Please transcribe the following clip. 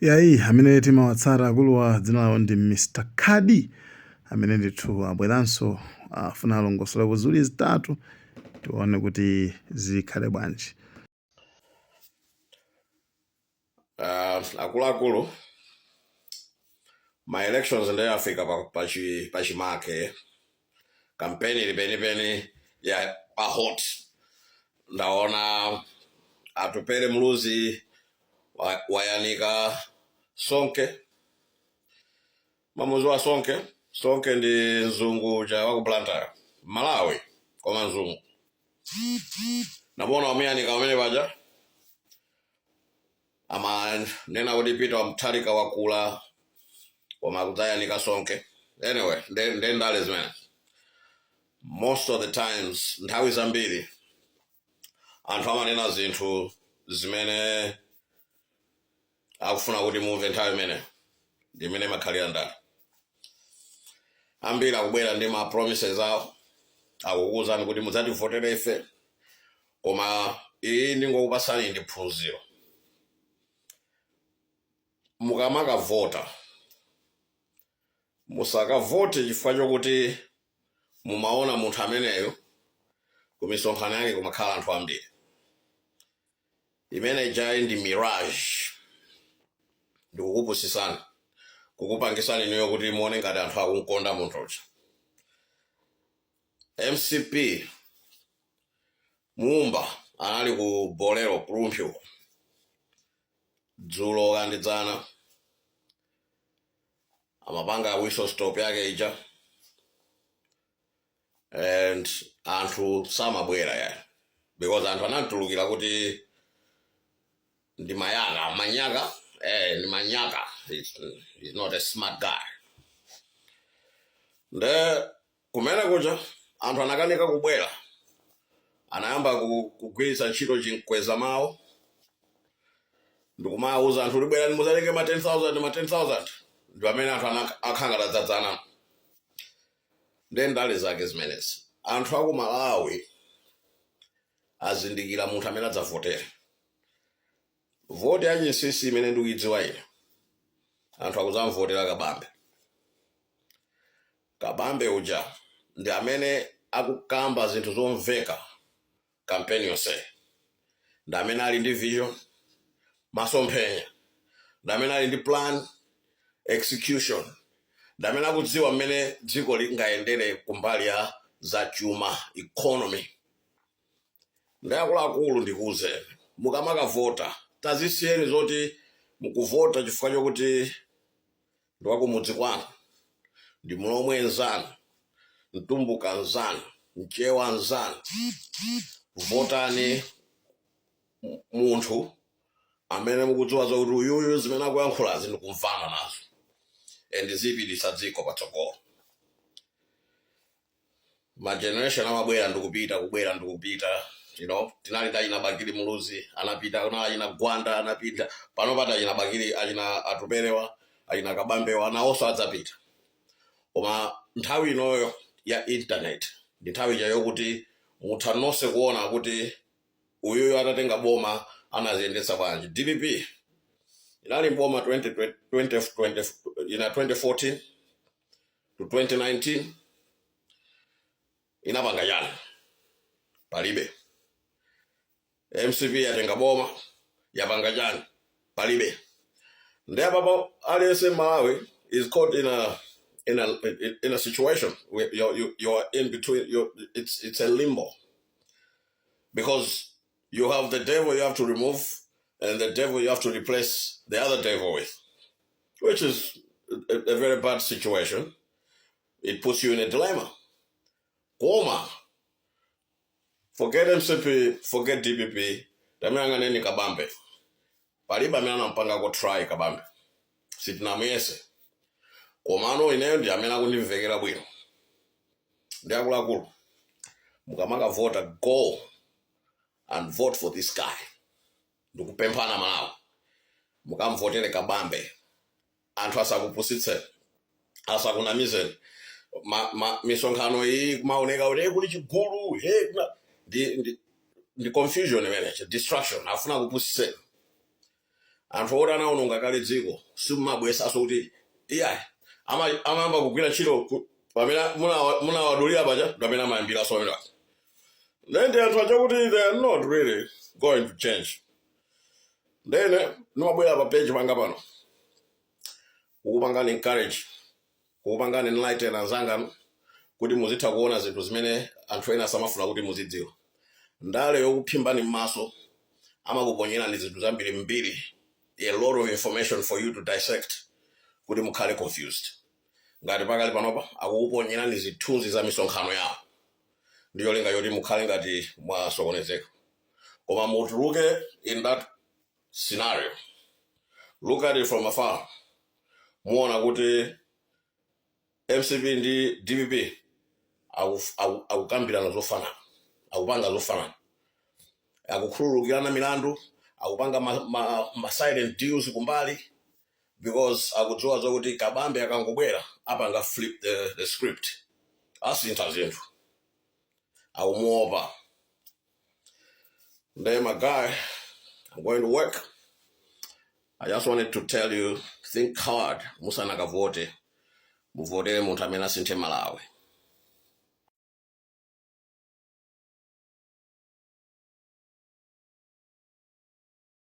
Yayi amene timawatsata akuluwa dzina lawo ndi Mr. Khadi amene ndithu abweranso afuna alongosolepo ziwiri zitatu tione kuti zikhale bwanji. Akuluakulu ma elections ndiye afika pachimake kampeni lipenipeni ya hot. Ndaona atupele mluzi wayanika Sonke mamuzi wa Sonke ndi nzungu ja wakuplanta Malawi koma nzungu nabona wamuyanika wamene paja ama nena kuti pita wamthalika wakula wamakudzayanika Sonke. Anyway, then that is man. Most of the times nthawi zambiri anthu amanena zinthu zimene akufuna kuti muve nthawi imene ndimene makhalira ndani ambiri akubwera ndi ma promises awo akukuwuzani kuti mudzativotere ife koma iyi ndingokupasani ndi phunziro. Mukamakavota musakavote chifukwa chokuti mumaona munthu ameneyo kumisonkhano yake kumakhala anthu ambiri. Imene ijayi ndi mirage, ndikukupusisani kukupangisani niyo kuti muone ngati anthu akunkonda munthuja. MCP Mumba anali ku Bolero Plumpyo dzulo kandidzana amapanga whistle stop yake ija and anthu samabwera ya because anthu anatulukira kuti ndi manyaka ndi manyaka. He's not a smart guy. Nde kumene kuja anthu anakanika kubwera anayamba kugwiritsa ntchito chinkweza mawu ndikumawuza anthu libwera nimuzaleke ma 10,000 ndi amene anthu akhangatadzadzana. Nde ndale zake zimenezi anthu aku Malawi azindikira munthu amene adzavotere. Voti yachinsisi imene ndikuidziwa ine anthu akuzamvotera Kabambe uja ndi amene akukamba zinthu zomveka kampeni yonse, ndi amene ali ndi vision masomphenya, ndi amene ali ndi plan execution, ndi amene akudziwa mmene dziko lingayendere kumbali ya zachuma economy. Ndi akuluakulu ndikuwuzeni mukamakavota tazisiyeni zoti mukuvota chifukwa chokuti ndi wakumudzi kwanu, ndi mlomwe nzanu, mtumbuka nzanu, mchewa nzanu. Votani munthu amene mukudziwa zokuti uyuyu zimene akuyankhulazi ndikumvana nazo and zipititsa dziko patsogolo. Ma generation amabwera ndikupita you know, tinali tachina Bakili Muluzi anapita, kuna achina Gwanda anapita, pano pata achina Bakili, achina Atuperewa, achina Kabambewa nawonso adzapita. Koma nthawi inoyo ya internet ndi nthawi yokuti mutha nonse kuona kuti uyuyu atatenga boma anaziyendetsa bwanji. DPP inali boma 2014 to 2019 inapanga chani palibe. MCP yatenga boma yapanga chani palibe. Ndiye baba aliyense Malawi is caught in a situation where you're in between. It's a limbo because you have the devil you have to remove and the devil you have to replace the other devil with, which is a very bad situation. It puts you in a dilemma. Koma, forget MCP, forget DPP. Tamanga neni Kabambe. Paliba mena mpanga ko try Kabambe. Sitinamuyese. Komano ineyo ndi amene akundimvekera bwino. Ndi akuluakulu mukamaka vota, go and vote for this guy. Ndikupemphana Malawi mukamvotere Kabambe. Anthu asakupusitse, asakunamizeni. Misonkhano iyi kumaoneka kuti kuli chigulu ndi confusion imene, distraction afuna kupusitse. anthu oti anaononga kale dziko simumabweresanso kuti iyayi amayamba kugwira ntchito pamene munawadulira paja pamene amayambiranso amenewa. Then ndi anthu aja kuti they are not really going to change. Then nimabwera pa page panga pano kukupangani encourage, kukupangani enlighten anzanga kuti muzitha kuona zinthu zimene anthu ena samafuna kuti muzidziwa. Ndale yokuphimbani m'maso amakuponyerani zinthu zambiri mbiri, a lot of information for you to dissect kuti mukhale confused. Ngati pakali panopa akukuponyerani zithunzi za misonkhano yawo, ndiyo linga yoti mukhale ngati mwasokonezeka. Koma mutuluke in that scenario, look at it from afar, muona kuti MCP ndi DPP akukambirana zofanana, akupanga zofanana, akukhululukirana milandu, akupanga ma silent deals kumbali, because akudziwa zokuti kabambe akangobwera apanga flip the script, asintha zinthu, akumuopa. Then my guy, I'm going to work. I just wanted to tell you, think hard, musanakavote, muvotere munthu amene asinthe Malawi.